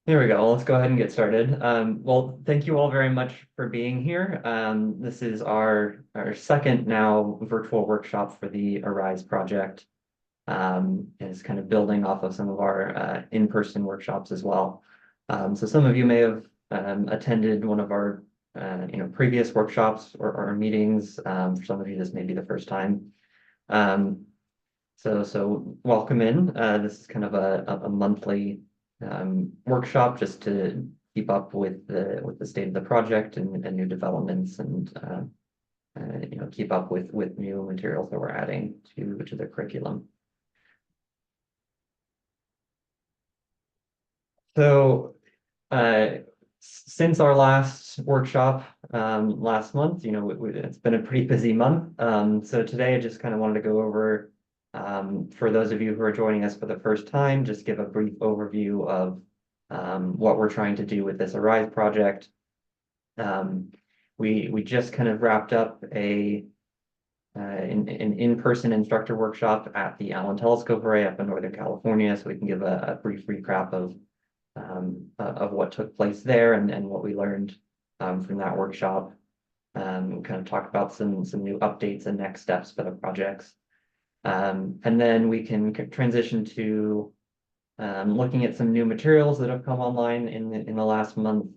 Here we go. Well, let's go ahead and get started. Well, thank you all very much for being here. This is our second now virtual workshop for the Arise project. It's kind of building off of some of our in-person workshops as well. So some of you may have attended one of our previous workshops or meetings. For some of you, this may be the first time. Um, so welcome in. This is kind of a monthly workshop just to keep up with the state of the project and new developments and keep up with new materials that we're adding to the curriculum. So since our last workshop last month, it's been a pretty busy month. So today I just kind of wanted to go over, for those of you who are joining us for the first time, just give a brief overview of what we're trying to do with this Arise project. We just kind of wrapped up an in-person instructor workshop at the Allen Telescope Array up in Northern California, so we can give a brief recap of what took place there and what we learned from that workshop. Kind of talk about some new updates and next steps for the projects. And then we can transition to looking at some new materials that have come online in the last month.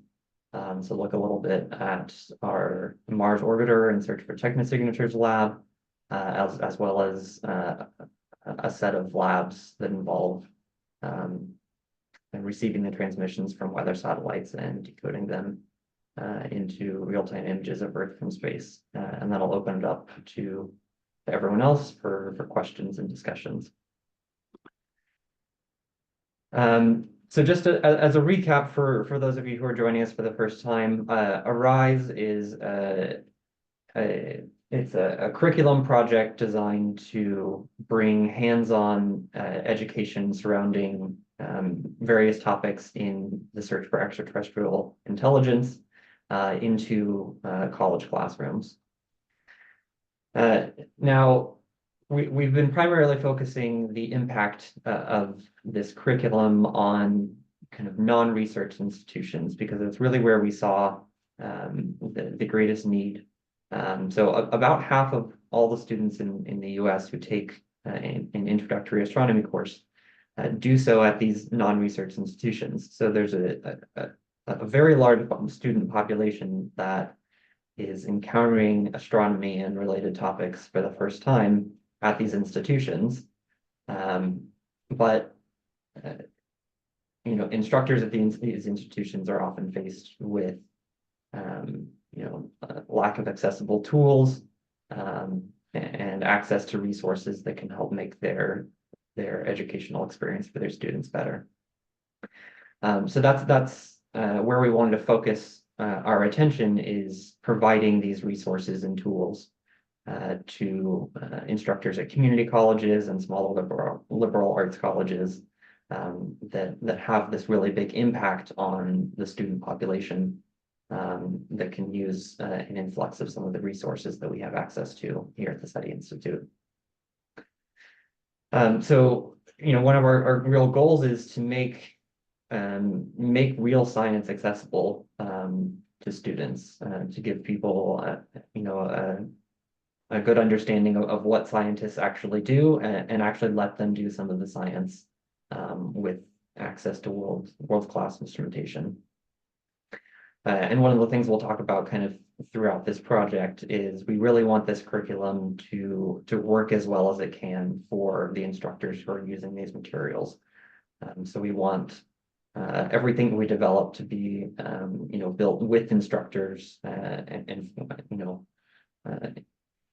So look a little bit at our Mars Orbiter and Search for Technosignatures lab, as well as a set of labs that involve and receiving the transmissions from weather satellites and decoding them into real-time images of Earth from space. And that'll open it up to everyone else for questions and discussions. So just as a recap for those of you who are joining us for the first time, Arise is it's a curriculum project designed to bring hands-on education surrounding various topics in the search for extraterrestrial intelligence into college classrooms. Now, we've been primarily focusing the impact of this curriculum on kind of non-research institutions because it's really where we saw the greatest need. So about half of all the students in the US who take an introductory astronomy course do so at these non-research institutions. So there's a very large student population that is encountering astronomy and related topics for the first time at these institutions. But instructors at these institutions are often faced with lack of accessible tools and access to resources that can help make their educational experience for their students better. So that's where we wanted to focus our attention, is providing these resources and tools to instructors at community colleges and small liberal arts colleges that have this really big impact on the student population that can use an influx of some of the resources that we have access to here at the SETI Institute. So, one of our real goals is to make real science accessible to students, to give people, a good understanding of what scientists actually do and actually let them do some of the science with access to world-class instrumentation. And one of the things we'll talk about kind of throughout this project is we really want this curriculum to work as well as it can for the instructors who are using these materials. So we want everything we develop to be, built with instructors and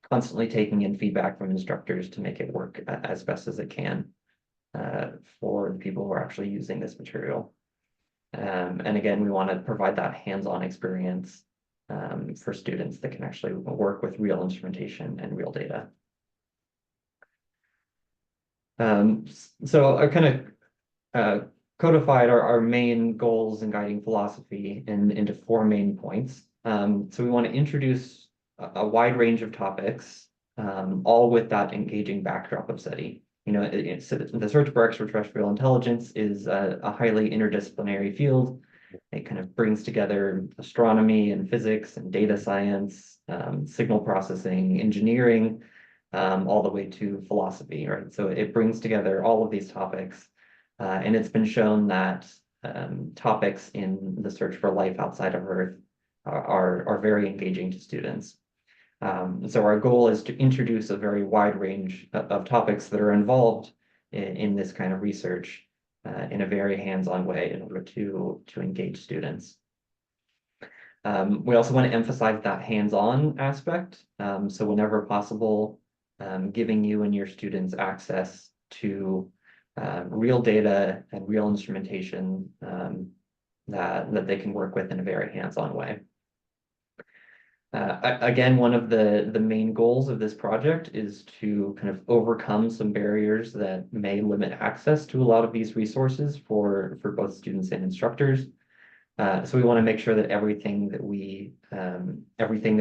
constantly taking in feedback from instructors to make it work as best as it can for the people who are actually using this material. And again, we want to provide that hands-on experience for students that can actually work with real instrumentation and real data. So I kind of codified our main goals and guiding philosophy into four main points. So we want to introduce a wide range of topics, all with that engaging backdrop of SETI. So the search for extraterrestrial intelligence is a highly interdisciplinary field. It kind of brings together astronomy and physics and data science, signal processing, engineering, all the way to philosophy, right? So it brings together all of these topics, and it's been shown that topics in the search for life outside of Earth are very engaging to students. So our goal is to introduce a very wide range of topics that are involved in this kind of research in a very hands-on way in order to engage students. We also want to emphasize that hands-on aspect. So whenever possible, giving you and your students access to real data and real instrumentation that they can work with in a very hands-on way. Again, one of the main goals of this project is to kind of overcome some barriers that may limit access to a lot of these resources for both students and instructors. So we want to make sure that everything that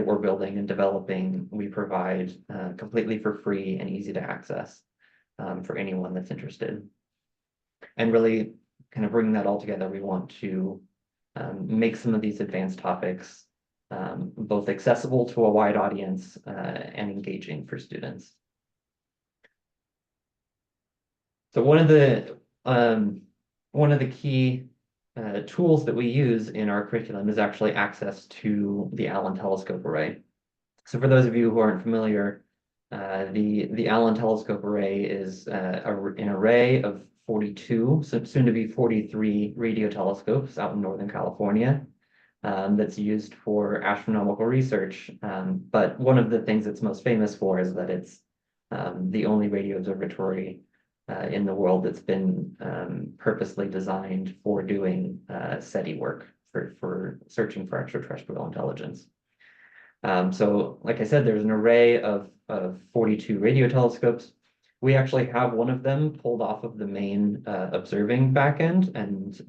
we're building and developing, we provide completely for free and easy to access for anyone that's interested. And really kind of bringing that all together, we want to make some of these advanced topics both accessible to a wide audience and engaging for students. So one of the key tools that we use in our curriculum is actually access to the Allen Telescope Array. So for those of you who aren't familiar, the Allen Telescope Array is an array of 42, so soon to be 43 radio telescopes out in Northern California. That's used for astronomical research. But one of the things it's most famous for is that it's the only radio observatory in the world that's been purposely designed for doing SETI work for searching for extraterrestrial intelligence. So like I said, there's an array of 42 radio telescopes. We actually have one of them pulled off of the main observing backend, and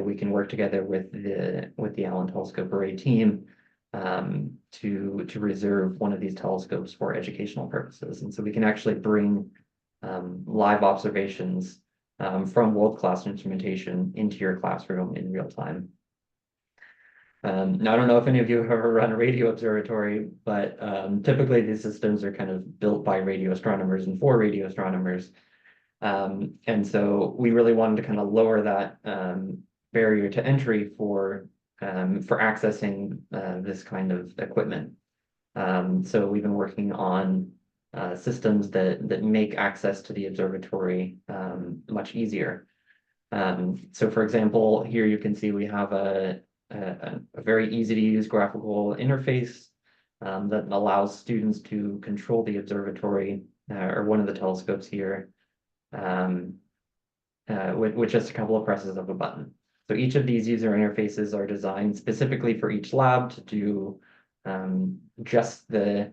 we can work together with the Allen Telescope Array team to reserve one of these telescopes for educational purposes. And so we can actually bring live observations from world-class instrumentation into your classroom in real time. Now, I don't know if any of you have ever run a radio observatory, but typically these systems are kind of built by radio astronomers and for radio astronomers. And so we really wanted to kind of lower that barrier to entry for accessing this kind of equipment. So we've been working on systems that make access to the observatory much easier. So for example, here you can see we have a very easy to use graphical interface that allows students to control the observatory or one of the telescopes here with just a couple of presses of a button. So each of these user interfaces are designed specifically for each lab to do just the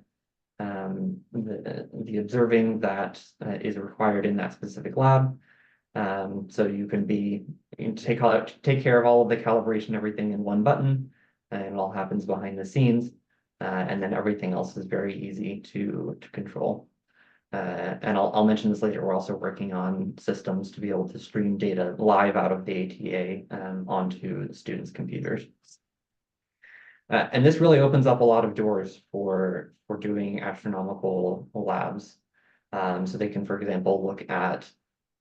observing that is required in that specific lab. So you can take care of all of the calibration, everything in one button, and it all happens behind the scenes. And then everything else is very easy to control. And I'll mention this later. We're also working on systems to be able to stream data live out of the ATA onto the students' computers. And this really opens up a lot of doors for doing astronomical labs. So they can, for example, look at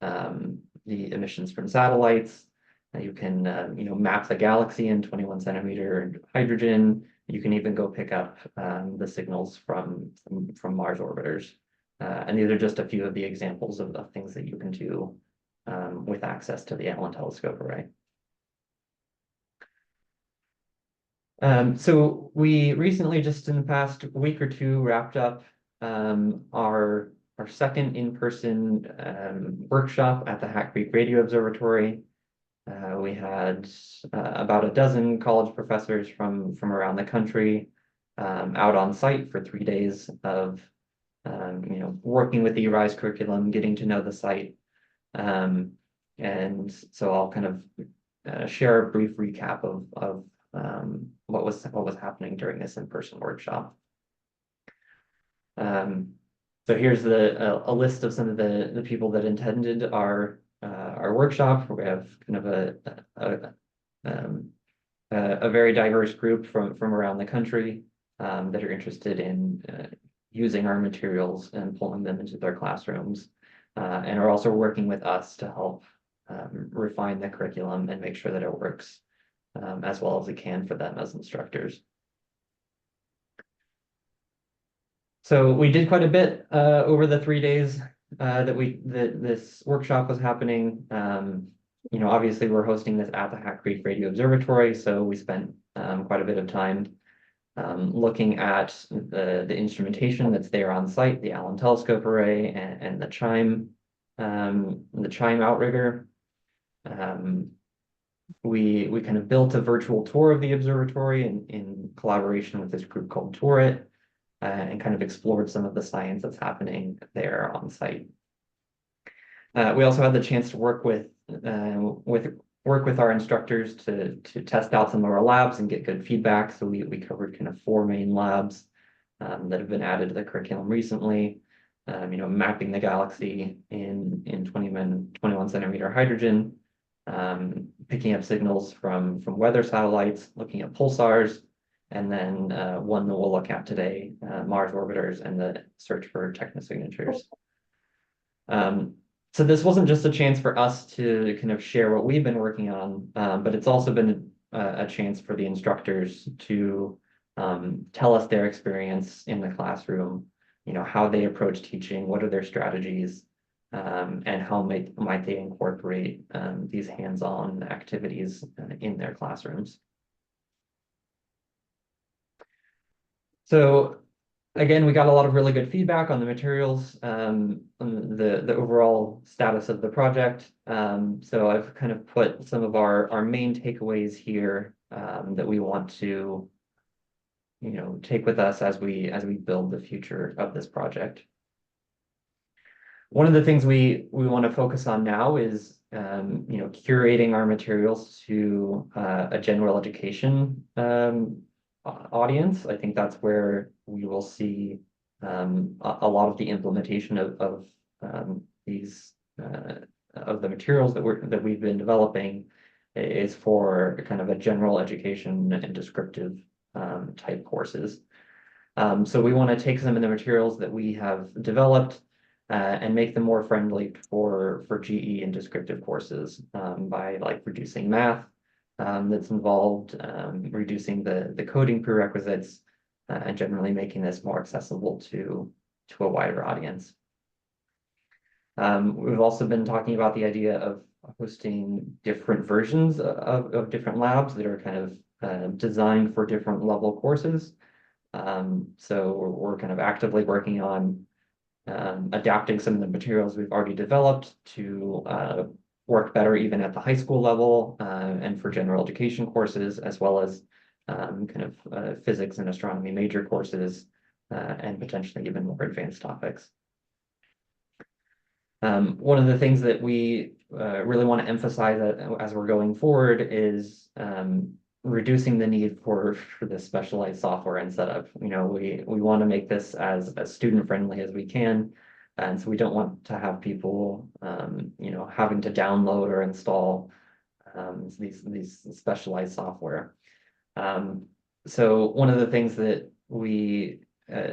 the emissions from satellites. You can map the galaxy in 21 centimeter hydrogen. You can even go pick up the signals from Mars orbiters. And these are just a few of the examples of things that you can do with access to the Allen Telescope Array. So we recently, just in the past week or two, wrapped up our second in-person workshop at the Hat Creek Radio Observatory. We had about a dozen college professors from around the country out on site for 3 days of working with the ERISE curriculum, getting to know the site. And so I'll kind of share a brief recap of what was happening during this in-person workshop. So here's a list of some of the people that attended our workshop. We have kind of um, a very diverse group from around the country that are interested in using our materials and pulling them into their classrooms, and are also working with us to help refine the curriculum and make sure that it works as well as it can for them as instructors. So we did quite a bit over the 3 days that this workshop was happening. You know, obviously we're hosting this at the Hat Creek Radio Observatory, so we spent quite a bit of time looking at the instrumentation that's there on site, the Allen Telescope Array and the chime outrigger. We kind of built a virtual tour of the observatory in collaboration with this group called Tour It, and kind of explored some of the science that's happening there on site. We also had the chance to work with our instructors to test out some of our labs and get good feedback. So we covered kind of 4 main labs that have been added to the curriculum recently. You know, mapping the galaxy in 21 centimeter hydrogen, picking up signals from weather satellites, looking at pulsars, and then one that we'll look at today, Mars orbiters and the search for technosignatures. So this wasn't just a chance for us to kind of share what we've been working on, but it's also been a chance for the instructors to tell us their experience in the classroom, you know, how they approach teaching, what are their strategies, and how might they incorporate these hands-on activities in their classrooms. So again, we got a lot of really good feedback on the materials, on the overall status of the project. So I've kind of put some of our main takeaways here that we want to, you know, take with us as we build the future of this project. One of the things we want to focus on now is you know, curating our materials to a general education audience. I think that's where we will see a lot of the implementation of these of the materials that we've been developing is for kind of a general education and descriptive type courses. So we want to take some of the materials that we have developed and make them more friendly for GE and descriptive courses by like reducing math that's involved, reducing the coding prerequisites, and generally making this more accessible to a wider audience. We've also been talking about the idea of hosting different versions of different labs that are kind of designed for different level courses. So we're kind of actively working on adapting some of the materials we've already developed to work better even at the high school level and for general education courses, as well as kind of physics and astronomy major courses and potentially even more advanced topics. One of the things that we really want to emphasize as we're going forward is reducing the need for this specialized software and setup. You know, we want to make this as student friendly as we can. And so we don't want to have people, you know, having to download or install these specialized software. So one of the things that we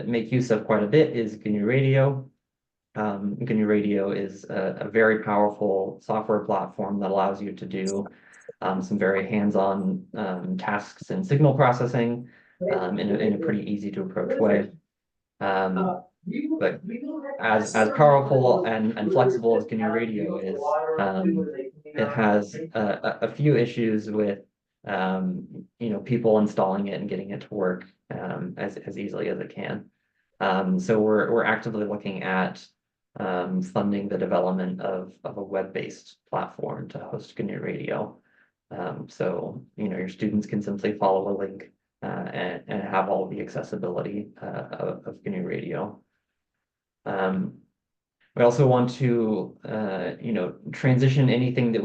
make use of quite a bit is GNU Radio. GNU Radio is a very powerful software platform that allows you to do some very hands-on tasks in signal processing in a pretty easy to approach way. But as powerful and flexible as GNU Radio is, it has a few issues with you know, people installing it and getting it to work as easily as it can. So we're actively looking at funding the development of a web-based platform to host GNU Radio. So you know, your students can simply follow a link and have all the accessibility of GNU Radio. We also want to, you know, transition anything that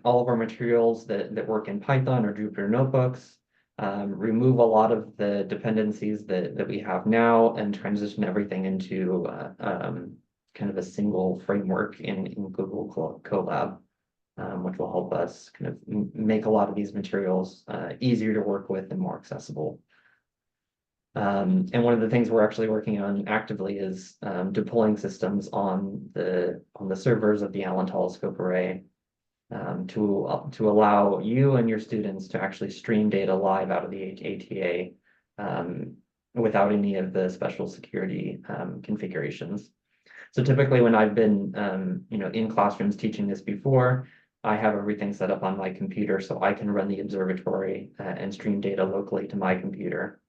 all of our materials that work in Python or Jupyter notebooks remove a lot of the dependencies that we have now and transition everything into kind of a single framework in Google Colab, which will help us kind of make a lot of these materials easier to work with and more accessible. And one of the things we're actually working on actively is deploying systems on the servers of the Allen Telescope Array to allow you and your students to actually stream data live out of the ATA without any of the special security configurations. So typically when I've been in classrooms teaching this before, I have everything set up on my computer so I can run the observatory and stream data locally to my computer.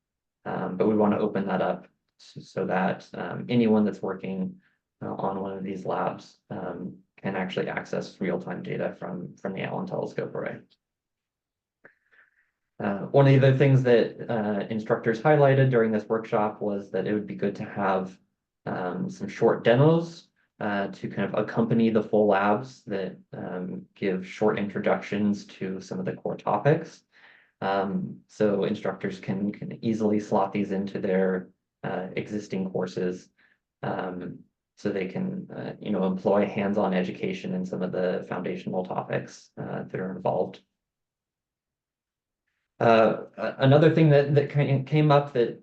But we want to open that up so that anyone that's working on one of these labs can actually access real-time data from the Allen Telescope Array. One of the other things that instructors highlighted during this workshop was that it would be good to have some short demos to kind of accompany the full labs that give short introductions to some of the core topics. So instructors can easily slot these into their existing courses so they can employ hands-on education in some of the foundational topics that are involved. Another thing that kind of came up that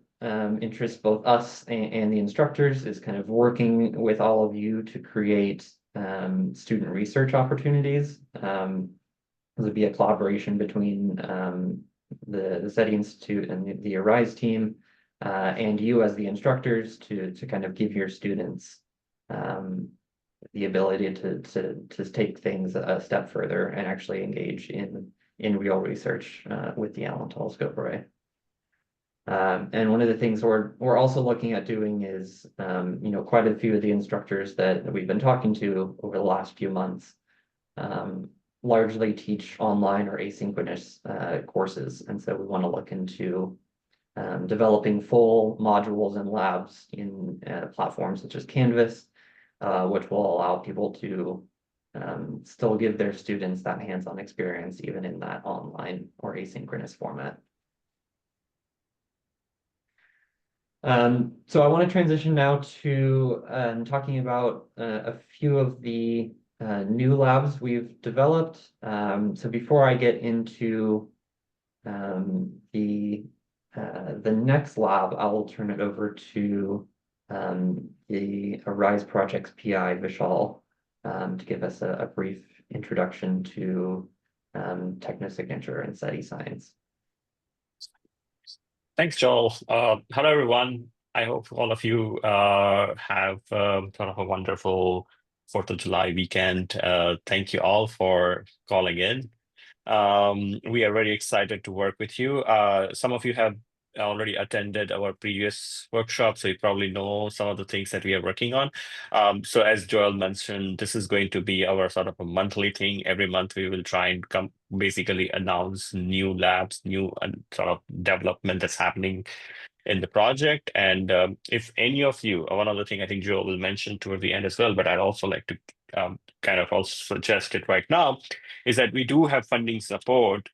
interests both us and the instructors is kind of working with all of you to create student research opportunities. This would be a collaboration between the SETI Institute and the ARISE team and you as the instructors to kind of give your students the ability to take things a step further and actually engage in real research with the Allen Telescope Array. And one of the things we're also looking at doing is, quite a few of the instructors that we've been talking to over the last few months largely teach online or asynchronous courses. And so we want to look into developing full modules and labs in platforms such as Canvas, which will allow people to still give their students that hands-on experience, even in that online or asynchronous format. So I want to transition now to talking about a few of the new labs we've developed. So before I get into the next lab, I will turn it over to the ARISE Project's PI, Vishal, to give us a brief introduction to Technosignature and SETI Science. Thanks, Joel. Hello, everyone. I hope all of you have sort of a wonderful 4th of July weekend. Thank you all for calling in. We are very excited to work with you. Some of you have already attended our previous workshop, so you probably know some of the things that we are working on. So as Joel mentioned, this is going to be our sort of a monthly thing. Every month we will try and basically announce new labs, new sort of development that's happening in the project. And if any of you, one other thing I think Joel will mention toward the end as well, but I'd also like to kind of also suggest it right now, is that we do have funding support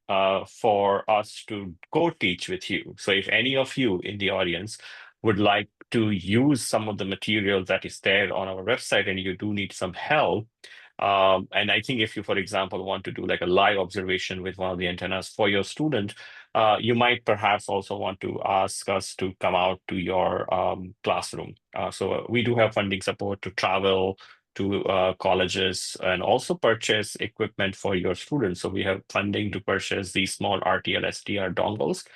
for us to co-teach with you. So if any of you in the audience would like to use some of the material that is there on our website and you do need some help, and I think if you, for example, want to do like a live observation with one of the antennas for your student, you might perhaps also want to ask us to come out to your classroom. So we do have funding support to travel to colleges and also purchase equipment for your students. So we have funding to purchase these small RTL SDR dongles.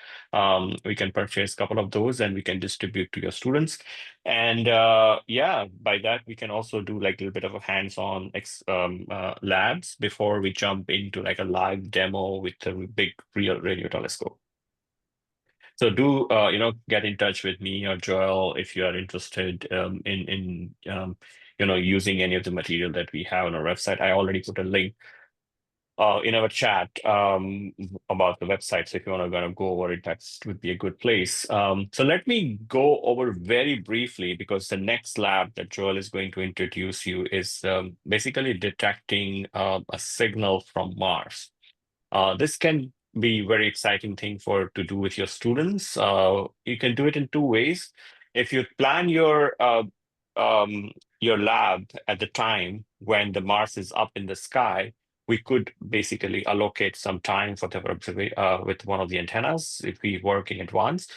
We can purchase a couple of those and we can distribute to your students. And yeah, by that, we can also do like a little bit of a hands-on labs before we jump into like a live demo with a big real radio telescope. So do get in touch with me or Joel if you are interested in using any of the material that we have on our website. I already put a link in our chat about the website. So if you want to go over it, that would be a good place. So let me go over very briefly, because the next lab that Joel is going to introduce you is basically detecting a signal from Mars. This can be very exciting thing to do with your students. You can do it in two ways. If you plan your lab at the time when the Mars is up in the sky, we could basically allocate some time for the with one of the antennas if we work in advance.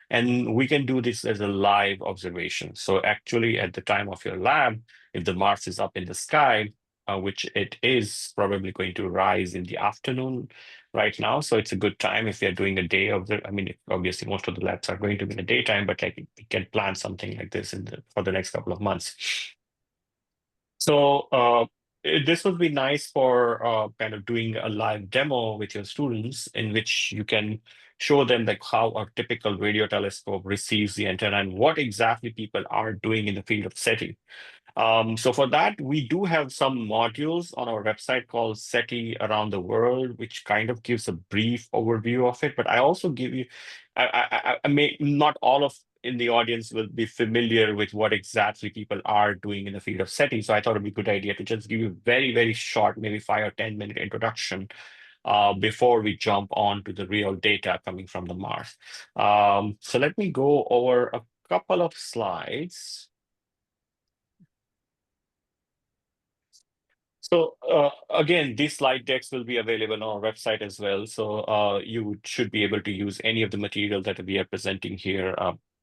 And we can do this as a live observation. So actually, at the time of your lab, if the Mars is up in the sky, which it is probably going to rise in the afternoon right now. So it's a good time if you're doing a day of the, I mean, obviously most of the labs are going to be in the daytime, but like we can plan something like this for the next couple of months. So this would be nice for kind of doing a live demo with your students in which you can show them like how a typical radio telescope receives the antenna and what exactly people are doing in the field of SETI. So for that, we do have some modules on our website called SETI Around the World, which kind of gives a brief overview of it. But I also give you, I may not all of in the audience will be familiar with what exactly people are doing in the field of SETI. So I thought it'd be a good idea to just give you a very, very short, maybe 5 or 10 minute introduction before we jump on to the real data coming from the Mars. So let me go over a couple of slides. So again, these slide decks will be available on our website as well. So you should be able to use any of the material that we are presenting here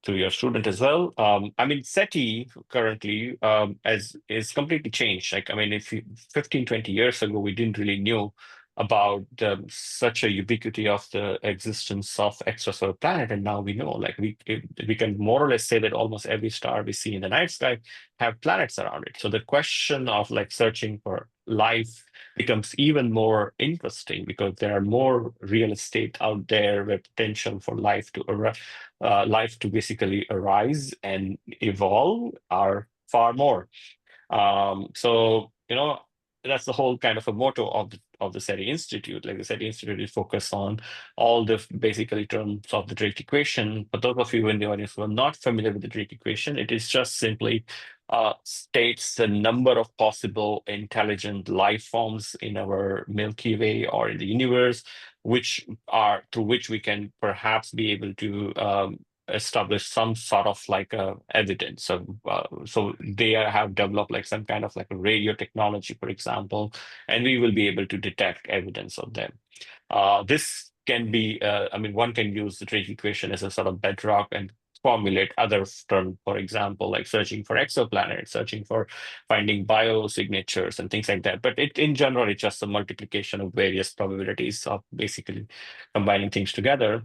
to your student as well. I mean, SETI currently as is completely changed. Like, I mean, if 15, 20 years ago, we didn't really know about such a ubiquity of the existence of extrasolar planet, and now we know. Like we can more or less say that almost every star we see in the night sky have planets around it. So the question of like searching for life becomes even more interesting because there are more real estate out there where potential for life to basically arise and evolve are far more. So that's the whole kind of a motto of the SETI Institute. Like the SETI Institute is focused on all the basically terms of the Drake equation. For those of you in the audience who are not familiar with the Drake equation, it is just simply states the number of possible intelligent life forms in our Milky Way or in the universe, through which we can perhaps be able to establish some sort of like evidence. So they have developed like some kind of like a radio technology, for example, and we will be able to detect evidence of them. This can be, I mean, one can use the Drake equation as a sort of bedrock and formulate other terms, for example, like searching for exoplanets, searching for finding biosignatures and things like that. But in general, it's just a multiplication of various probabilities of basically combining things together.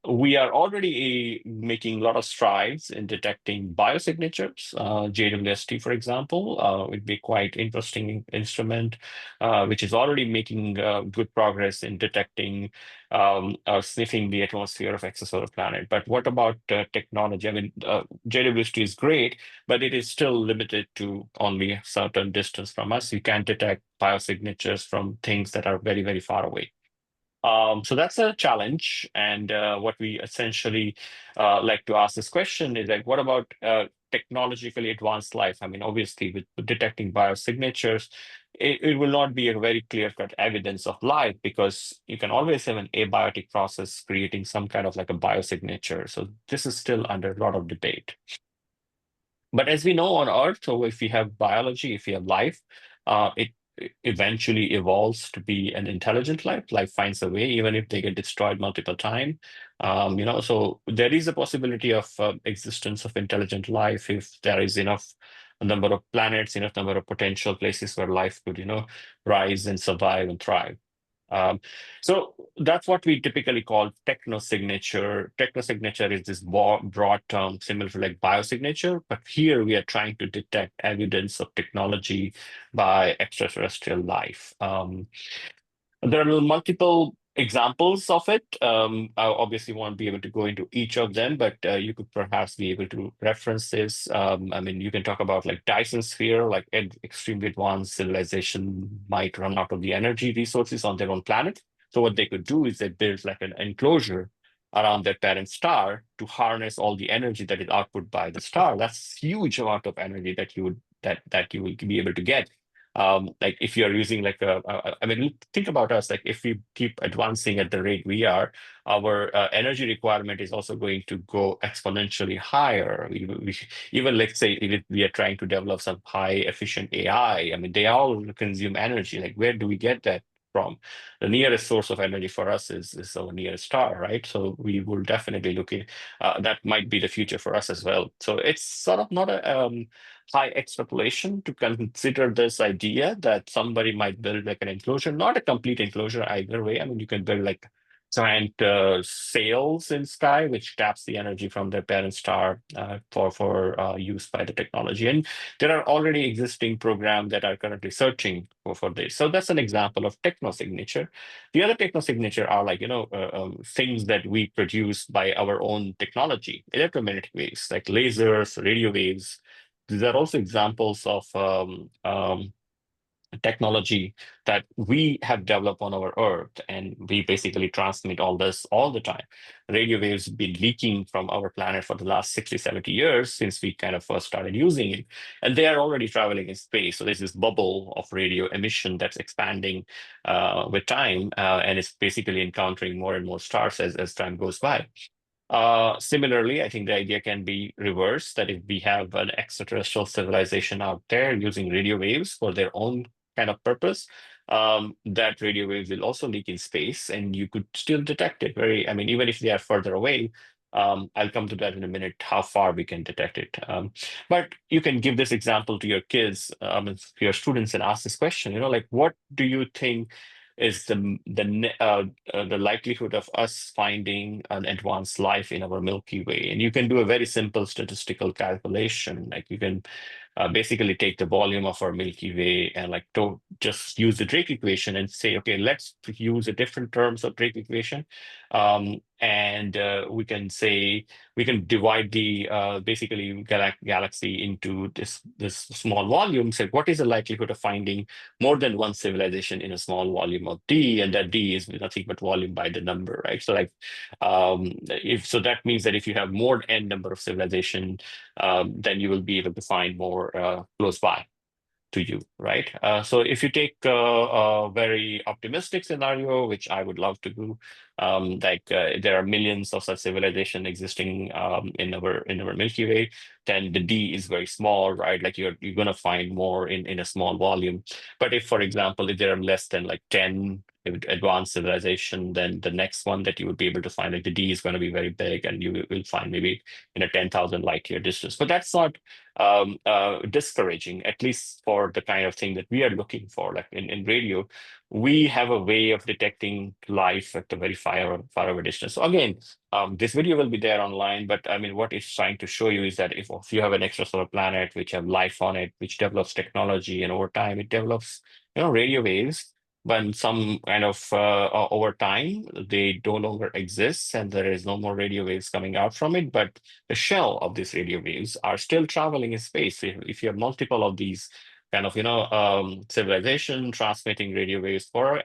We are already making a lot of strides in detecting biosignatures. JWST, for example, would be quite interesting instrument, which is already making good progress in detecting sniffing the atmosphere of exosolar planet. But what about technology? I mean, JWST is great, but it is still limited to only a certain distance from us. You can't detect biosignatures from things that are very, very far away. So that's a challenge. And what we essentially like to ask this question is like, what about technologically advanced life? I mean, obviously, with detecting biosignatures, it will not be a very clear-cut evidence of life because you can always have an abiotic process creating some kind of like a biosignature. So this is still under a lot of debate. But as we know on Earth, so if we have biology, if we have life, it eventually evolves to be an intelligent life. Life finds a way, even if they get destroyed multiple times. So there is a possibility of existence of intelligent life if there is enough a number of planets, enough number of potential places where life could, rise and survive and thrive. So that's what we typically call technosignature. Technosignature is this broad term similar to like biosignature, but here we are trying to detect evidence of technology by extraterrestrial life. There are multiple examples of it. I obviously won't be able to go into each of them, but you could perhaps be able to reference this. I mean, you can talk about like Dyson sphere, like extremely advanced civilization might run out of the energy resources on their own planet. So what they could do is they build like an enclosure around their parent star to harness all the energy that is output by the star. That's huge amount of energy that you will be able to get Like if you're using like I mean, think about us, like if we keep advancing at the rate we are, our energy requirement is also going to go exponentially higher. Even let's say if we are trying to develop some high efficient AI, I mean, they all consume energy. Like where do we get that from? The nearest source of energy for us is our nearest star, right? So we will definitely look at that might be the future for us as well. So it's sort of not a high extrapolation to consider this idea that somebody might build like an enclosure, not a complete enclosure either way. I mean, you can build like giant sails in sky, which taps the energy from the parent star for use by the technology. And there are already existing programs that are currently searching for this. So that's an example of technosignature. The other technosignature are like, things that we produce by our own technology, electromagnetic waves, like lasers, radio waves. These are also examples of technology that we have developed on our Earth, and we basically transmit all this all the time. Radio waves have been leaking from our planet for the last 60, 70 years since we kind of first started using it, and they are already traveling in space. So there's this bubble of radio emission that's expanding with time, and it's basically encountering more and more stars as time goes by. Similarly, I think the idea can be reversed, that if we have an extraterrestrial civilization out there using radio waves for their own kind of purpose, that radio waves will also leak in space and you could still detect it I mean, even if they are further away, I'll come to that in a minute, how far we can detect it. But you can give this example to your kids, to your students, and ask this question, like, what do you think is the likelihood of us finding an advanced life in our Milky Way? And you can do a very simple statistical calculation. Like you can basically take the volume of our Milky Way and like to just use the Drake equation and say, okay, let's use a different terms of Drake equation. And we can say we can divide the basically galaxy into this small volume. Say what is the likelihood of finding more than one civilization in a small volume of D, and that D is nothing but volume by the number, right? So like if so, that means that if you have more n number of civilization, then you will be able to find more close by to you, right? So if you take a very optimistic scenario, which I would love to do, there are millions of such civilization existing in our Milky Way, then the D is very small, right? Like you're gonna find more in a small volume. But if, for example, if there are less than like 10 advanced civilization, then the next one that you would be able to find, like the D is going to be very big, and you will find maybe in a 10,000 light year distance. But that's not discouraging, at least for the kind of thing that we are looking for. Like in radio, we have a way of detecting life at a very far over distance. So again, this video will be there online, but I mean, what it's trying to show you is that if you have an extrasolar planet which have life on it, which develops technology, and over time it develops, radio waves, when some kind of over time they no longer exist and there is no more radio waves coming out from it, but the shell of these radio waves are still traveling in space. If you have multiple of these kind of civilization transmitting radio waves for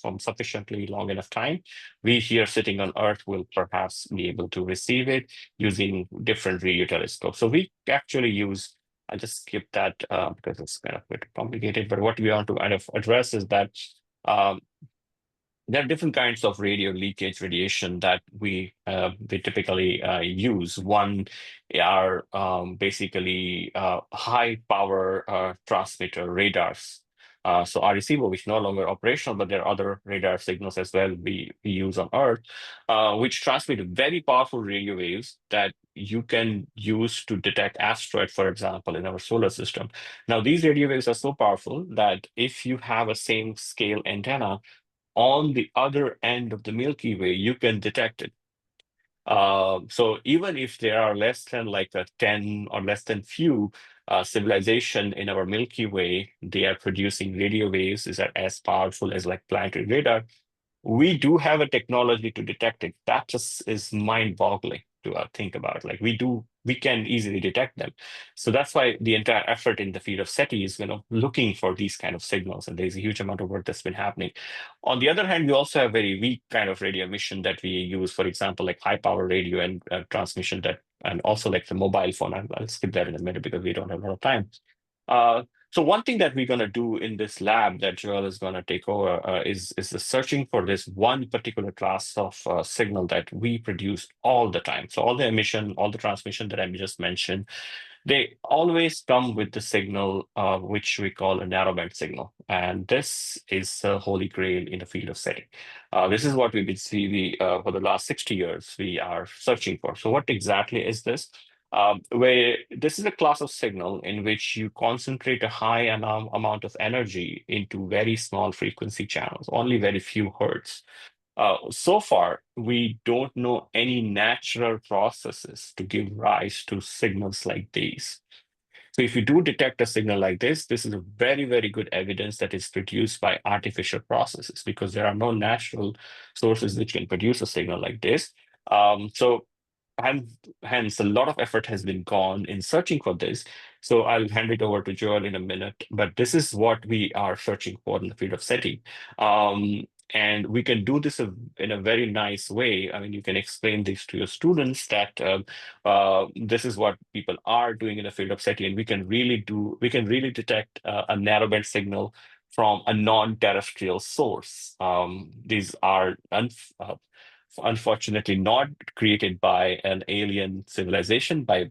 from sufficiently long enough time, we here sitting on Earth will perhaps be able to receive it using different radio telescopes. So we actually use, I'll just skip that because it's kind of a bit complicated, but what we want to kind of address is that um, there are different kinds of radio leakage radiation that we typically use. One are basically high power transmitter radars. So Arecibo, which is no longer operational, but there are other radar signals as well we use on Earth, which transmit very powerful radio waves that you can use to detect asteroid, for example, in our solar system. Now, these radio waves are so powerful that if you have a same scale antenna on the other end of the Milky Way, you can detect it. So even if there are less than like a 10 or less than few civilization in our Milky Way, they are producing radio waves that are as powerful as like planetary radar. We do have a technology to detect it. That just is mind-boggling to think about. Like we can easily detect them. So that's why the entire effort in the field of SETI is, looking for these kind of signals, and there's a huge amount of work that's been happening. On the other hand, we also have very weak kind of radio emission that we use, for example, like high power radio and transmission and also like the mobile phone. I'll skip that in a minute because we don't have a lot of time. Uh, So one thing that we're going to do in this lab that Joel is going to take over is the searching for this one particular class of signal that we produce all the time. So all the emission, all the transmission that I just mentioned, they always come with the signal, which we call a narrowband signal. And this is the holy grail in the field of SETI. This is what we've been seeing for the last 60 years we are searching for. So what exactly is this? Where this is a class of signal in which you concentrate a high amount of energy into very small frequency channels, only very few hertz. So far, we don't know any natural processes to give rise to signals like these. So if you do detect a signal like this is a very, very good evidence that it's produced by artificial processes because there are no natural sources which can produce a signal like this. So and hence, a lot of effort has been gone in searching for this. So I'll hand it over to Joel in a minute. But this is what we are searching for in the field of SETI. And we can do this in a very nice way. I mean, you can explain this to your students that this is what people are doing in the field of SETI, and we can really detect a narrowband signal from a non-terrestrial source. These are unfortunately not created by an alien civilization but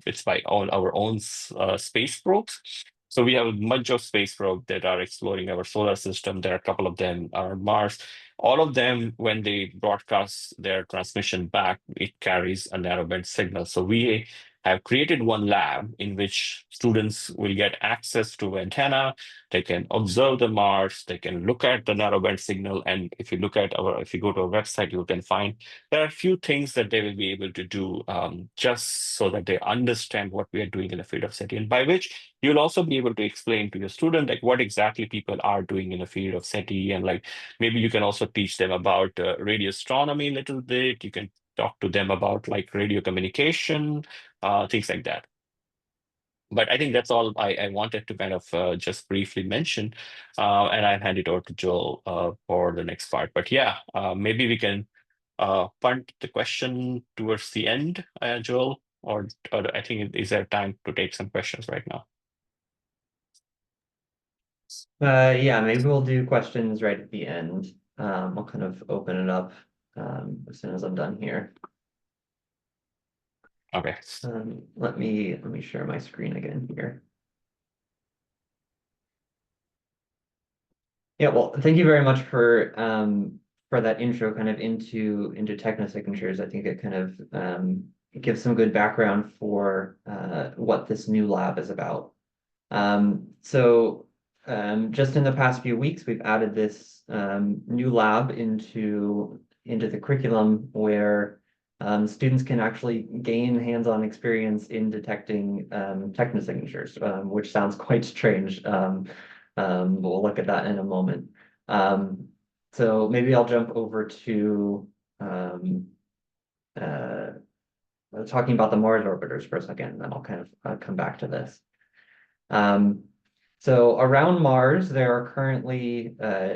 it's by all our own space probes. So we have a bunch of space probes that are exploring our solar system. There are a couple of them on Mars. All of them, when they broadcast their transmission back, it carries a narrowband signal. So we have created one lab in which students will get access to antenna. They can observe the Mars, they can look at the narrowband signal. And if you go to our website, you can find there are a few things that they will be able to do just so that they understand what we are doing in the field of SETI. And by which you'll also be able to explain to your student like what exactly people are doing in the field of SETI. And like maybe you can also teach them about radio astronomy a little bit. You can talk to them about like radio communication, things like that. But I think that's all I wanted to kind of just briefly mention. And I'll hand it over to Joel for the next part. But yeah, maybe we can punt the question towards the end, Joel, or I think is there time to take some questions right now? Yeah, maybe we'll do questions right at the end. I'll kind of open it up as soon as I'm done here. Okay. Let me share my screen again here. Yeah, well, thank you very much for that intro kind of into technosignatures. I think it kind of it gives some good background for what this new lab is about. Just in the past few weeks, we've added this new lab into the curriculum where students can actually gain hands-on experience in detecting technosignatures, which sounds quite strange. We'll look at that in a moment. So maybe I'll jump over to talking about the Mars orbiters for a second, and then I'll kind of come back to this. So around Mars, there are currently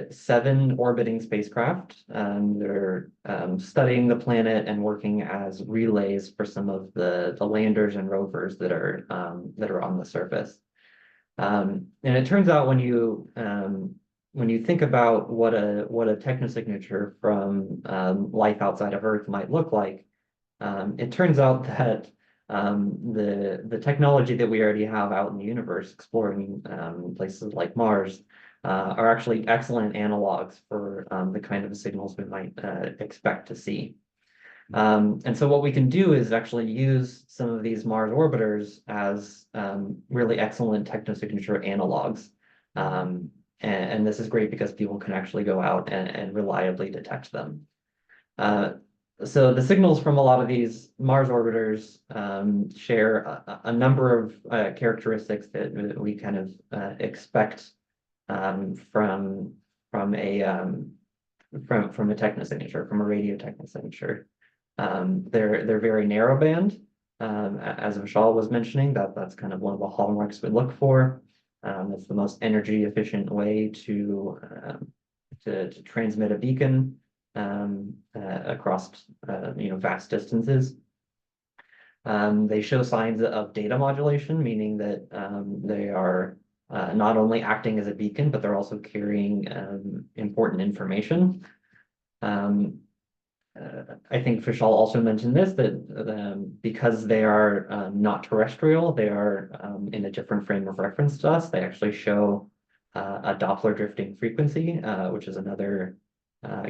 7 orbiting spacecraft. They're studying the planet and working as relays for some of the landers and rovers that are on the surface. And it turns out when you think about what a technosignature from life outside of Earth might look like, it turns out that the technology that we already have out in the universe, exploring places like Mars, are actually excellent analogs for the kind of signals we might expect to see. And so what we can do is actually use some of these Mars orbiters as really excellent technosignature analogs. And this is great because people can actually go out and reliably detect them. So the signals from a lot of these Mars orbiters share a number of characteristics that we kind of expect from a technosignature, from a radio technosignature. They're very narrowband, as Vishal was mentioning. That's kind of one of the hallmarks we look for. It's the most energy efficient way to transmit a beacon across vast distances. They show signs of data modulation, meaning that they are not only acting as a beacon, but they're also carrying important information. I think Vishal also mentioned this, that because they are not terrestrial, they are in a different frame of reference to us. They actually show a Doppler drifting frequency, which is another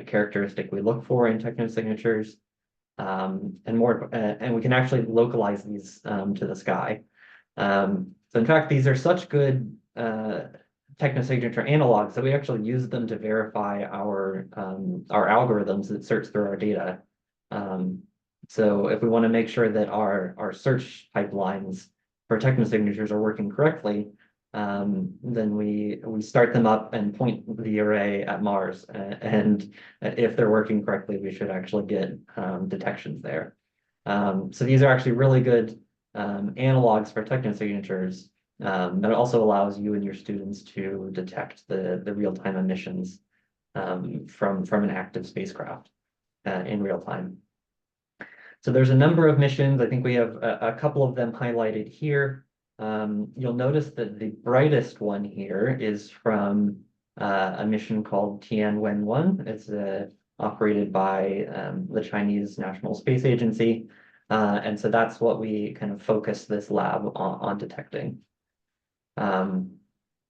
characteristic we look for in technosignatures. And we can actually localize these to the sky. So in fact, these are such good technosignature analogs that we actually use them to verify our algorithms that search through our data. So if we want to make sure that our search pipelines for technosignatures are working correctly, then we start them up and point the array at Mars. And if they're working correctly, we should actually get detections there. So these are actually really good analogs for technosignatures. That also allows you and your students to detect the real-time emissions from an active spacecraft in real time. So there's a number of missions. I think we have a couple of them highlighted here. You'll notice that the brightest one here is from a mission called Tianwen-1. It's operated by the Chinese National Space Agency. And so that's what we kind of focus this lab on detecting.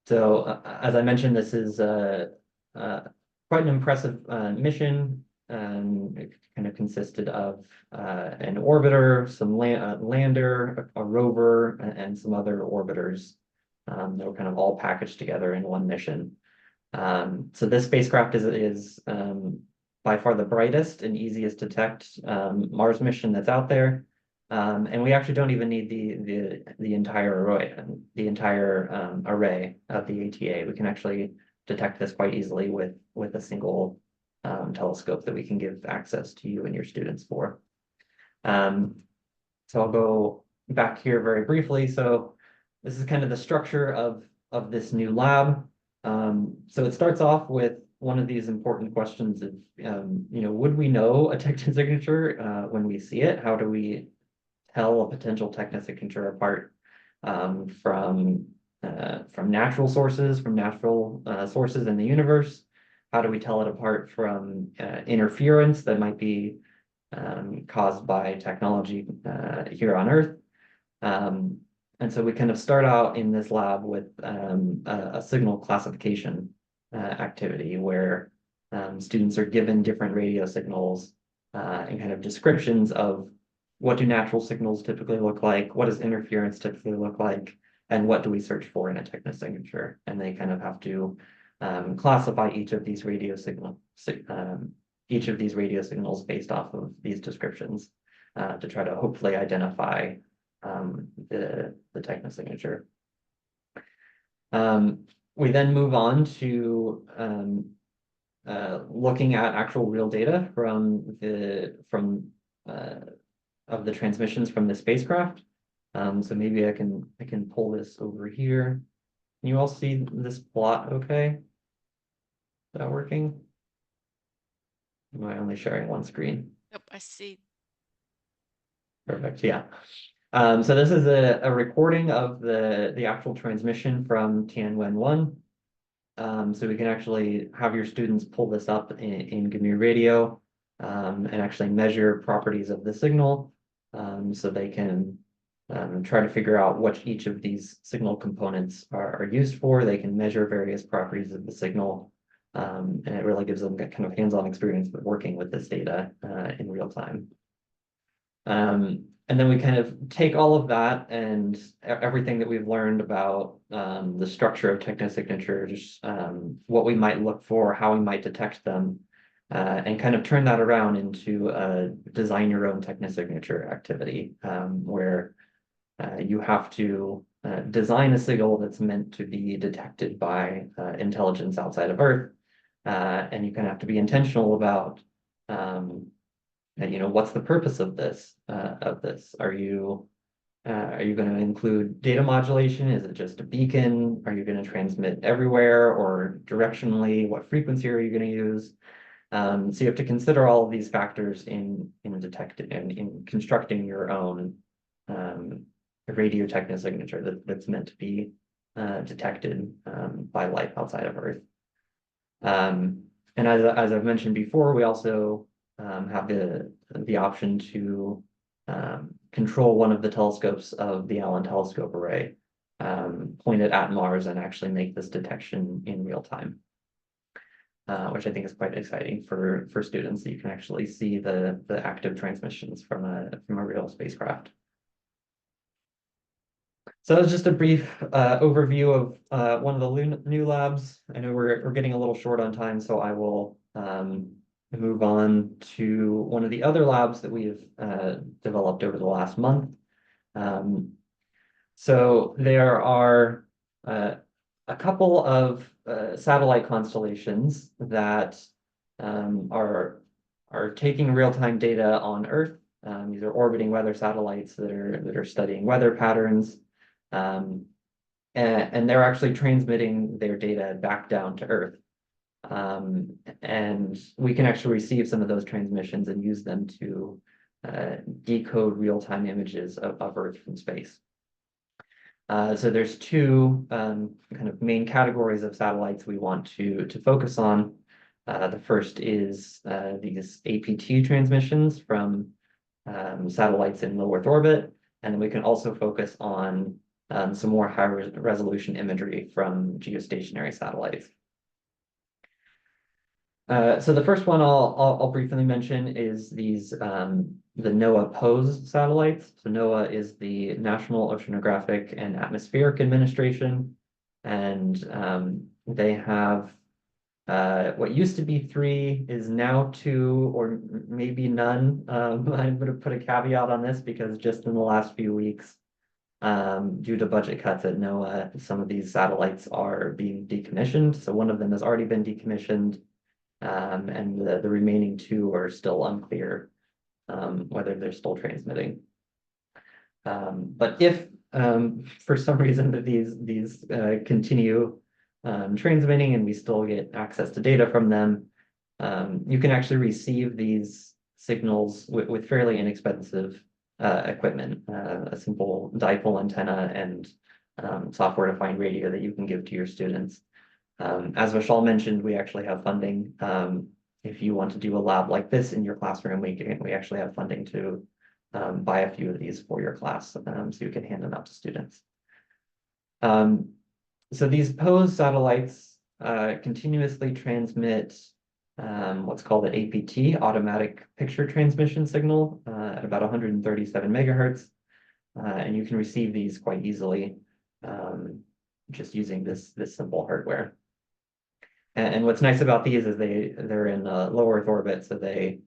So as I mentioned, this is quite an impressive mission. It kind of consisted of an orbiter, some lander, a rover, and some other orbiters that were kind of all packaged together in one mission. So this spacecraft is by far the brightest and easiest to detect Mars mission that's out there. And we actually don't even need the entire array of the ATA. We can actually detect this quite easily with a single telescope that we can give access to you and your students for. So I'll go back here very briefly. So this is kind of the structure of this new lab. So it starts off with one of these important questions of, would we know a technosignature when we see it? How do we tell a potential technosignature apart from natural sources, sources in the universe? How do we tell it apart from interference that might be caused by technology here on Earth? And so we kind of start out in this lab with a signal classification activity where students are given different radio signals and kind of descriptions of what do natural signals typically look like, what does interference typically look like, and what do we search for in a technosignature? And they kind of have to classify each of these radio signals based off of these descriptions to try to hopefully identify the technosignature. We then move on to looking at actual real data of the transmissions from the spacecraft. So maybe I can pull this over here. Can you all see this plot okay? Is that working? Am I only sharing one screen? Yep, I see. Perfect, yeah. So this is a recording of the actual transmission from Tianwen-1. So we can actually have your students pull this up in Gamir Radio and actually measure properties of the signal so they can try to figure out what each of these signal components are used for. They can measure various properties of the signal, and it really gives them kind of hands-on experience with working with this data in real time. And then we kind of take all of that and everything that we've learned about the structure of technosignatures, what we might look for, how we might detect them, and kind of turn that around into a design your own technosignature activity, where you have to design a signal that's meant to be detected by intelligence outside of Earth. And you kind of have to be intentional about what's the purpose of this? Are you going to include data modulation? Is it just a beacon? Are you going to transmit everywhere or directionally? What frequency are you going to use? So you have to consider all of these factors in constructing your own a radio technosignature that's meant to be detected by life outside of Earth. And as I've mentioned before, we also have the option to control one of the telescopes of the Allen Telescope Array, pointed at Mars, and actually make this detection in real time, which I think is quite exciting for students. You can actually see the active transmissions from a real spacecraft. So that was just a brief overview of one of the new labs. I know we're getting a little short on time, so I will move on to one of the other labs that we've developed over the last month. So there are a couple of satellite constellations that are taking real-time data on Earth. These are orbiting weather satellites that are studying weather patterns. And they're actually transmitting their data back down to Earth. And we can actually receive some of those transmissions and use them to decode real-time images of Earth from space. So there's two kind of main categories of satellites we want to focus on. The first is these APT transmissions from satellites in low Earth orbit, and then we can also focus on some more high resolution imagery from geostationary satellites. So the first one I'll briefly mention is these the NOAA POES satellites. So NOAA is the National Oceanographic and Atmospheric Administration, and they have what used to be 3 is now 2 or maybe none. I'm going to put a caveat on this because just in the last few weeks, due to budget cuts at NOAA, some of these satellites are being decommissioned. So one of them has already been decommissioned, and the remaining 2 are still unclear whether they're still transmitting. But if for some reason that these continue transmitting and we still get access to data from them, you can actually receive these signals with fairly inexpensive equipment, a simple dipole antenna and software-defined radio that you can give to your students. As Vishal mentioned, we actually have funding. If you want to do a lab like this in your classroom, we actually have funding to buy a few of these for your class, so you can hand them out to students. So these POES satellites continuously transmit what's called an APT, automatic picture transmission signal, at about 137 megahertz. And you can receive these quite easily just using this simple hardware. And what's nice about these is they're in low Earth orbit, so they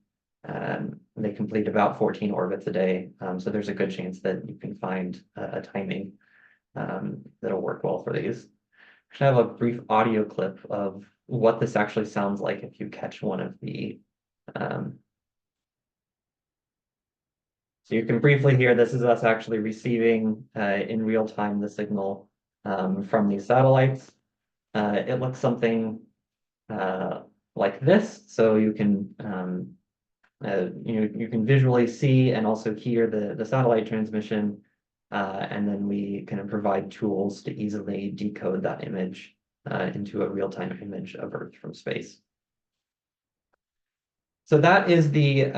complete about 14 orbits a day. So there's a good chance that you can find a timing that'll work well for these. I have a brief audio clip of what this actually sounds like if you catch one of the. So you can briefly hear this is us actually receiving in real time the signal from these satellites. It looks something like this, so you can you can visually see and also hear the satellite transmission, and then we kind of provide tools to easily decode that image into a real-time image of Earth from space. So that is the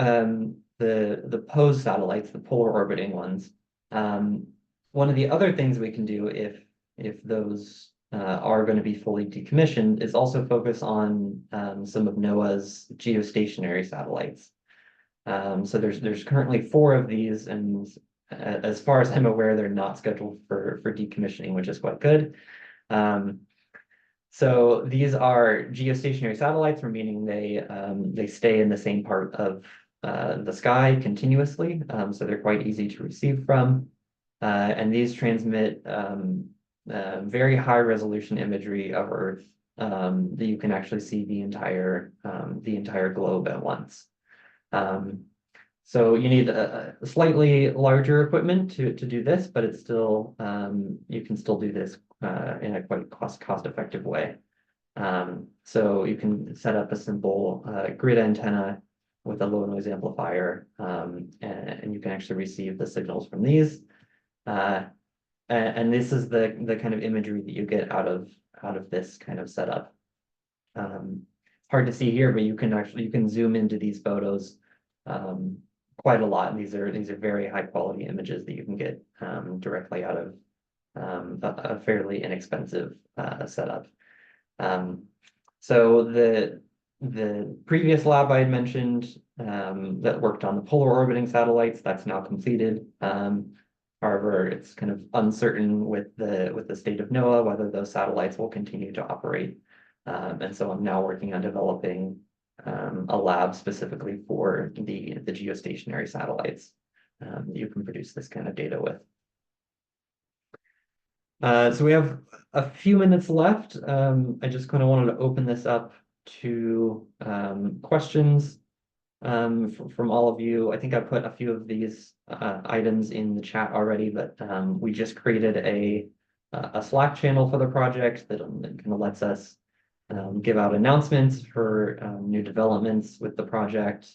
POES satellites, the polar orbiting ones. One of the other things we can do if those are going to be fully decommissioned is also focus on some of NOAA's geostationary satellites. So there's currently 4 of these, and as far as I'm aware, they're not scheduled for decommissioning, which is quite good. So these are geostationary satellites, meaning they stay in the same part of the sky continuously, so they're quite easy to receive from. And these transmit very high resolution imagery of Earth that you can actually see the entire globe at once. So you need a slightly larger equipment to do this, but it's still you can still do this in a quite cost-effective way. So you can set up a simple grid antenna with a low noise amplifier, and you can actually receive the signals from these. And this is the kind of imagery that you get out of this kind of setup. Hard to see here, but you can zoom into these photos quite a lot. And these are very high quality images that you can get directly out of a fairly inexpensive setup. So the previous lab I had mentioned that worked on the polar orbiting satellites, that's now completed. However, it's kind of uncertain with the state of NOAA whether those satellites will continue to operate. And so I'm now working on developing a lab specifically for the geostationary satellites that you can produce this kind of data with. So we have a few minutes left. I just kind of wanted to open this up to questions from all of you. I think I put a few of these items in the chat already, but we just created a Slack channel for the project that kind of lets us give out announcements for new developments with the project.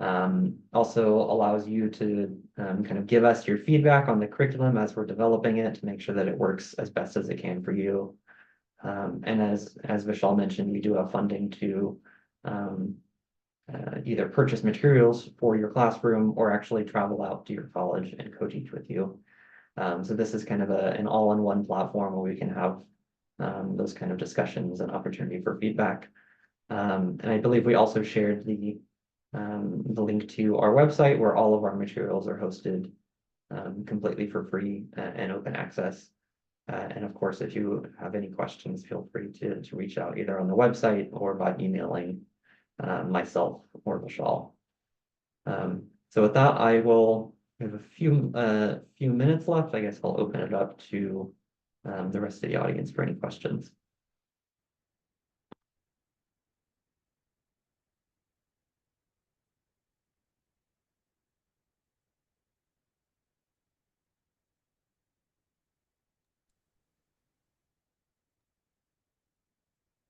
Also allows you to kind of give us your feedback on the curriculum as we're developing it to make sure that it works as best as it can for you. And as Vishal mentioned, we do have funding to either purchase materials for your classroom or actually travel out to your college and co-teach with you. So this is kind of an all-in-one platform where we can have those kind of discussions and opportunity for feedback. And I believe we also shared the link to our website where all of our materials are hosted completely for free and open access. And of course, if you have any questions, feel free to reach out either on the website or by emailing myself or Vishal. So with that, we have a few minutes left. I guess I'll open it up to the rest of the audience for any questions.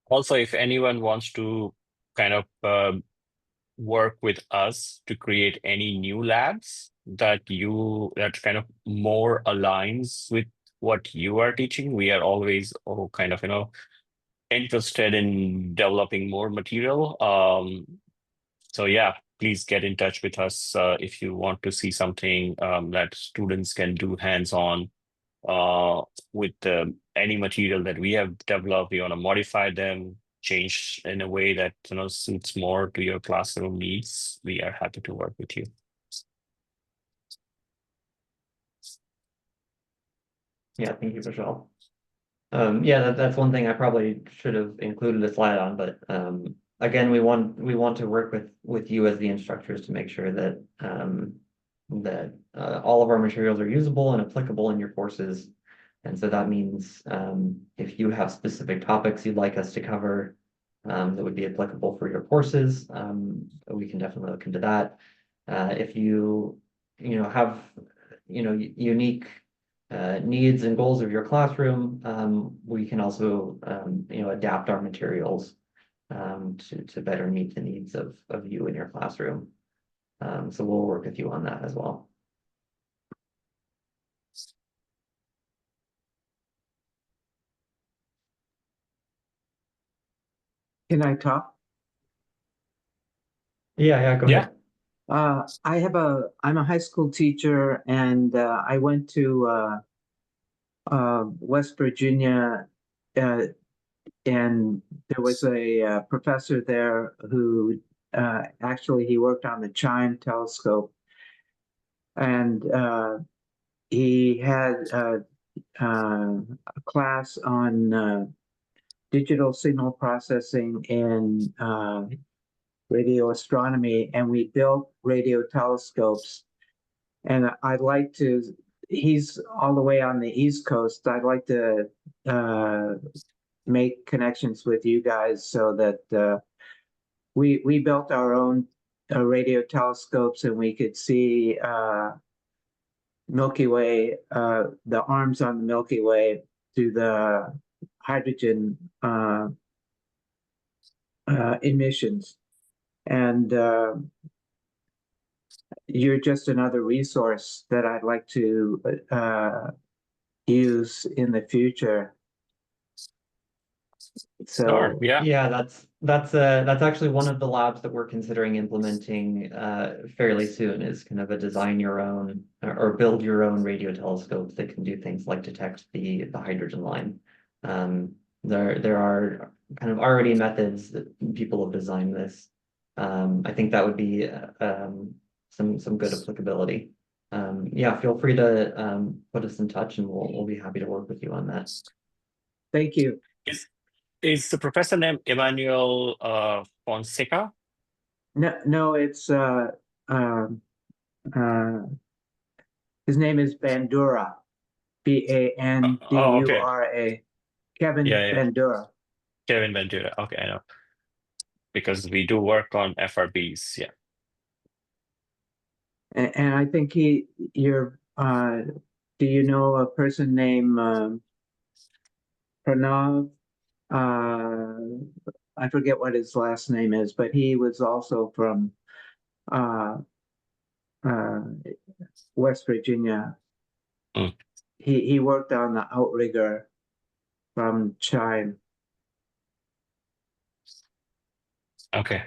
Also, if anyone wants to kind of work with us to create any new labs that kind of more aligns with what you are teaching, we are always kind of interested in developing more material. So yeah, please get in touch with us if you want to see something that students can do hands-on with any material that we have developed. We want to modify them, change in a way that suits more to your classroom needs. We are happy to work with you. Yeah, thank you, Vishal. Yeah, that's one thing I probably should have included a slide on, but again, we want to work with you as the instructors to make sure that all of our materials are usable and applicable in your courses. And so that means if you have specific topics you'd like us to cover that would be applicable for your courses, we can definitely look into that. If you have unique needs and goals of your classroom, we can also adapt our materials to better meet the needs of you in your classroom. So we'll work with you on that as well. Can I talk? Yeah, go ahead. I'm a high school teacher, and I went to West Virginia, and there was a professor there who actually he worked on the CHIME telescope, and he had a class on digital signal processing in radio astronomy, and we built radio telescopes. And I'd like to, he's all the way on the East Coast, I'd like to make connections with you guys so that we built our own radio telescopes, and we could see Milky Way, the arms on the Milky Way through the hydrogen emissions. And you're just another resource that I'd like to use in the future. Sure. So Yeah. Yeah, that's actually one of the labs that we're considering implementing fairly soon, is kind of a design your own or build your own radio telescope that can do things like detect the hydrogen line. There are kind of already methods that people have designed this. I think that would be some good applicability. Yeah, feel free to put us in touch, and we'll be happy to work with you on that. thank you. Is the professor name Emmanuel Fonseca? No, it's his name is Bandura, Oh, okay. Bandura, Kevin Yeah. Bandura. Kevin Ventura. Okay, I know. Because we do work on FRBs. Yeah. And I think do you know a person named Pranav? I forget what his last name is, but he was also from uh, uh, West Virginia. Mm. He worked on the outrigger from Chime. Okay.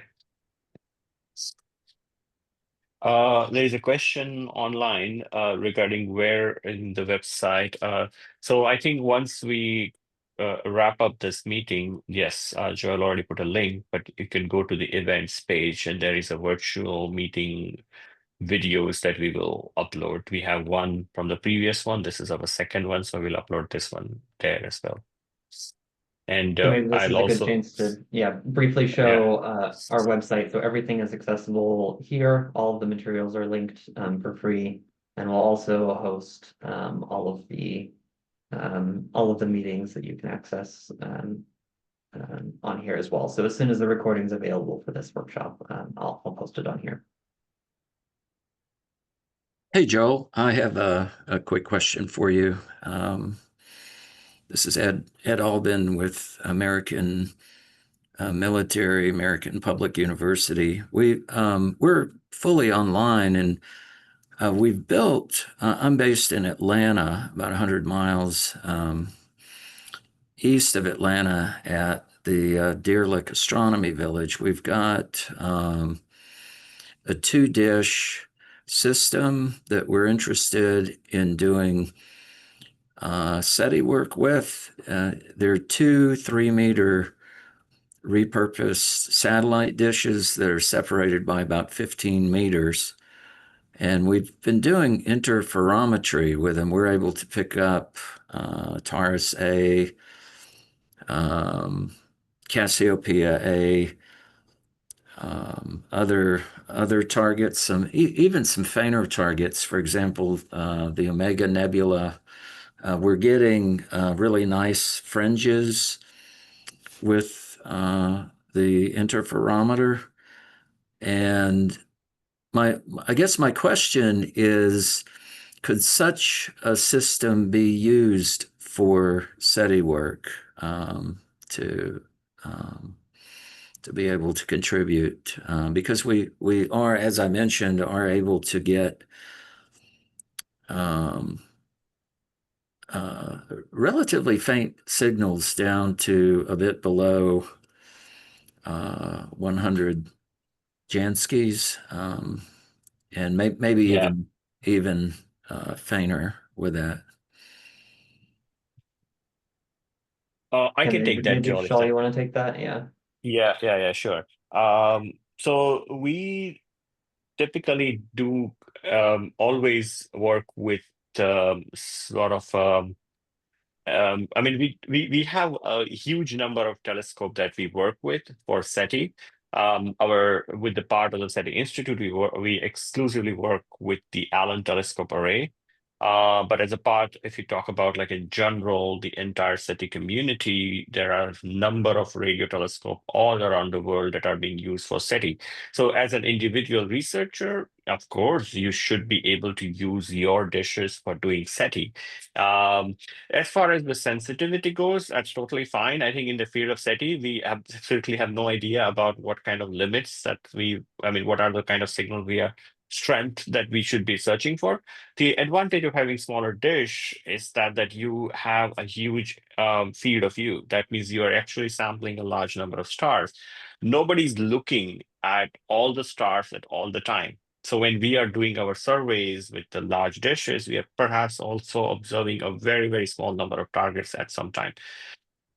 There is a question online regarding where in the website. So I think once we wrap up this meeting, yes, Joel already put a link, but you can go to the events page and there is a virtual meeting videos that we will upload. We have one from the previous one. This is our second one, so we'll upload this one there as well. And So maybe this is I'll a good also, chance to, briefly show our website. So everything is accessible here. All of the materials are linked for free, and we'll also host all of the meetings that you can access on here as well. So as soon as the recording's available for this workshop, I'll post it on here. Hey, Joel, I have a quick question for you. This is Ed Albin with American Military, American Public University. We're fully online, and we've built, I'm based in Atlanta, about 100 miles east of Atlanta at the Deer Lick Astronomy Village. We've got a 2-dish system that we're interested in doing SETI work with. There are 2 3-meter repurposed satellite dishes that are separated by about 15 meters. And we've been doing interferometry with them. We're able to pick up Taurus A, Cassiopeia A, other targets, even some fainter targets. For example, the Omega Nebula. We're getting really nice fringes with the interferometer. And I guess my question is, could such a system be used for SETI work to be able to contribute? Because we are, as I mentioned, are able to get relatively faint signals down to a bit below 100 Janskys, and maybe yeah. even fainter with that. I can take that, Maybe Joel. Shaw, you want to take that? Yeah. Yeah, sure. So we typically do always work with sort of I mean we have a huge number of telescopes that we work with for SETI. With the part of the SETI Institute, we exclusively work with the Allen Telescope Array. But as a part, if you talk about like in general, the entire SETI community, there are a number of radio telescope all around the world that are being used for SETI. So as an individual researcher, of course, you should be able to use your dishes for doing SETI. As far as the sensitivity goes, that's totally fine. I think in the field of SETI, we absolutely have no idea about what kind of limits that what are the kind of signal strength that we should be searching for. The advantage of having smaller dish is that you have a huge field of view. That means you are actually sampling a large number of stars. Nobody's looking at all the stars at all the time. So when we are doing our surveys with the large dishes, we are perhaps also observing a very, very small number of targets at some time.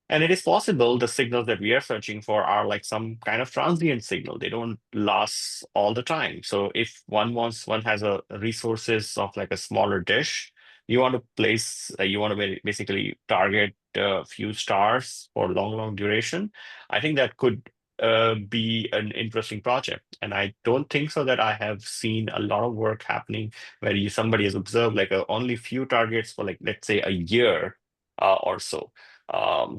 And it is possible the signals that we are searching for are like some kind of transient signal. They don't last all the time. So if one has a resources of like a smaller dish, you want to basically target a few stars for long duration. I think that could be an interesting project. And I don't think so that I have seen a lot of work happening where somebody has observed like only few targets for like, let's say a year or so.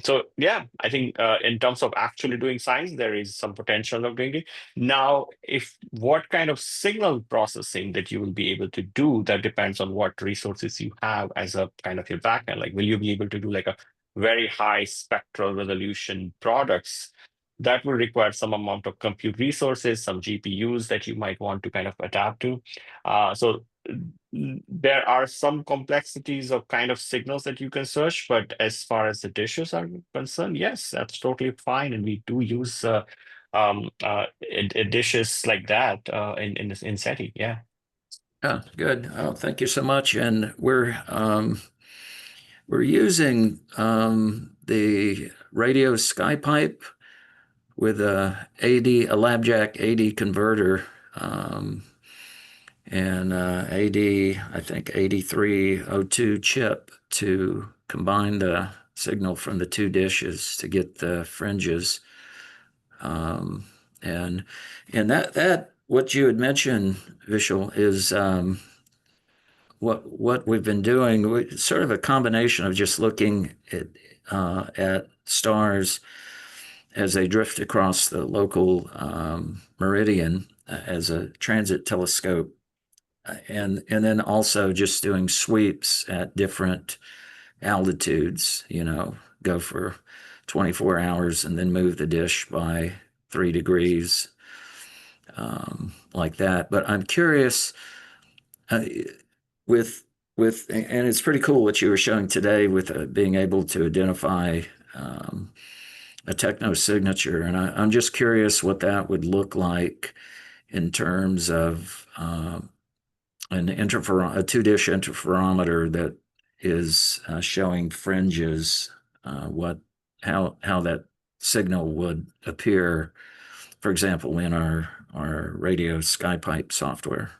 So yeah, I think in terms of actually doing science, there is some potential of doing it. Now, if what kind of signal processing that you will be able to do, that depends on what resources you have as a kind of your backend. Like, will you be able to do like a very high spectral resolution products? That will require some amount of compute resources, some GPUs that you might want to kind of adapt to. So there are some complexities of kind of signals that you can search, but as far as the dishes are concerned, yes, that's totally fine. And we do use dishes like that in SETI. Yeah. Yeah, good. Oh, thank you so much. And we're using the radio SkyPipe with a LabJack AD converter. And AD, I think 8302 chip to combine the signal from the two dishes to get the fringes. And that what you had mentioned, Vishal, is what we've been doing. Sort of a combination of just looking at stars as they drift across the local meridian as a transit telescope. And then also just doing sweeps at different altitudes, go for 24 hours and then move the dish by 3 degrees, like that. But I'm curious, with and it's pretty cool what you were showing today with being able to identify a techno signature, and I'm just curious what that would look like in terms of a two-dish interferometer that is showing fringes, how that signal would appear, for example, in our radio SkyPipe software.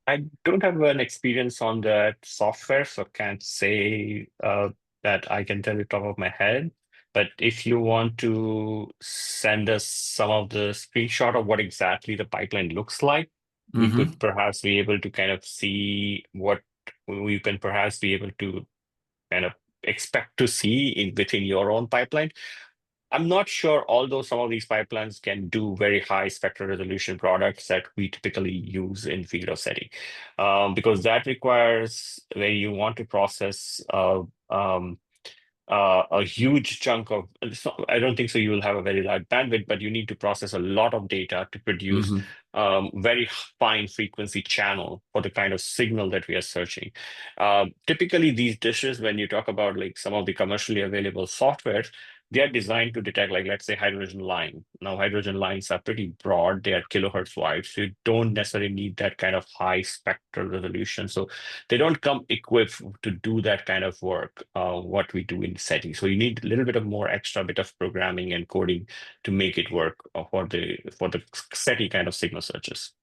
I don't have an experience on that software, so can't say that I can tell you top of my head. But if you want to send us some of the screenshot of what exactly the pipeline looks like, we could perhaps be able to kind of see what we can perhaps be able to kind of expect to see within your own pipeline. I'm not sure, although some of these pipelines can do very high spectral resolution products that we typically use in field of SETI, because that requires where you want to process a huge chunk of. I don't think so. You will have a very large bandwidth, but you need to process a lot of data to produce very fine frequency channel for the kind of signal that we are searching. Typically, these dishes, when you talk about like some of the commercially available softwares, they are designed to detect, like, let's say, hydrogen line. Now, hydrogen lines are pretty broad. They are kilohertz wide, so you don't necessarily need that kind of high spectral resolution. So they don't come equipped to do that kind of work, what we do in SETI. So you need a little bit of more extra bit of programming and coding to make it work for the SETI kind of signal searches.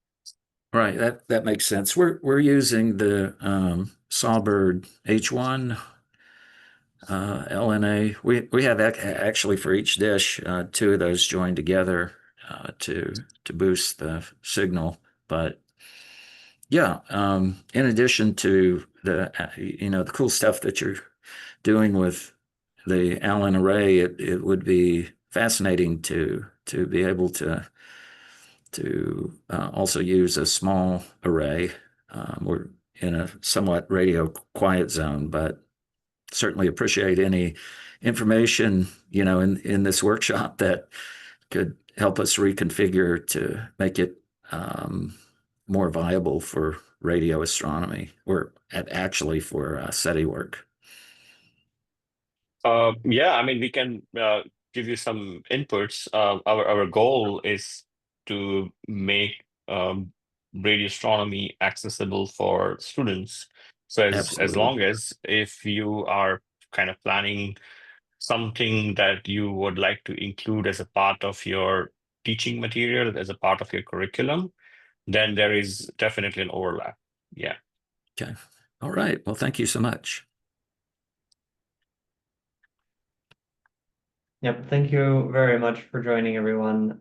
Right, that makes sense. We're using the Sawbird H1 LNA. We have actually for each dish 2 of those joined together to boost the signal. But Yeah, in addition to the the cool stuff that you're doing with the Allen array, it would be fascinating to be able to also use a small array. We're in a somewhat radio quiet zone, but certainly appreciate any information in this workshop that could help us reconfigure to make it more viable for radio astronomy, or actually for SETI work. Yeah, I mean, we can give you some inputs. Our goal is to make radio astronomy accessible for students. So as long Absolutely. as if you are kind of planning something that you would like to include as a part of your teaching material, as a part of your curriculum, then there is definitely an overlap. Yeah. Okay. All right. Well, thank you so much. Yep, thank you very much for joining, everyone.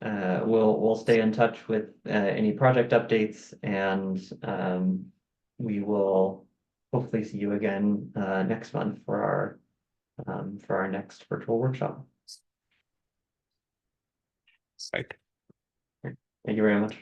We'll stay in touch with any project updates, and we will hopefully see you again next month for our next virtual workshop. Right. Thank you very much.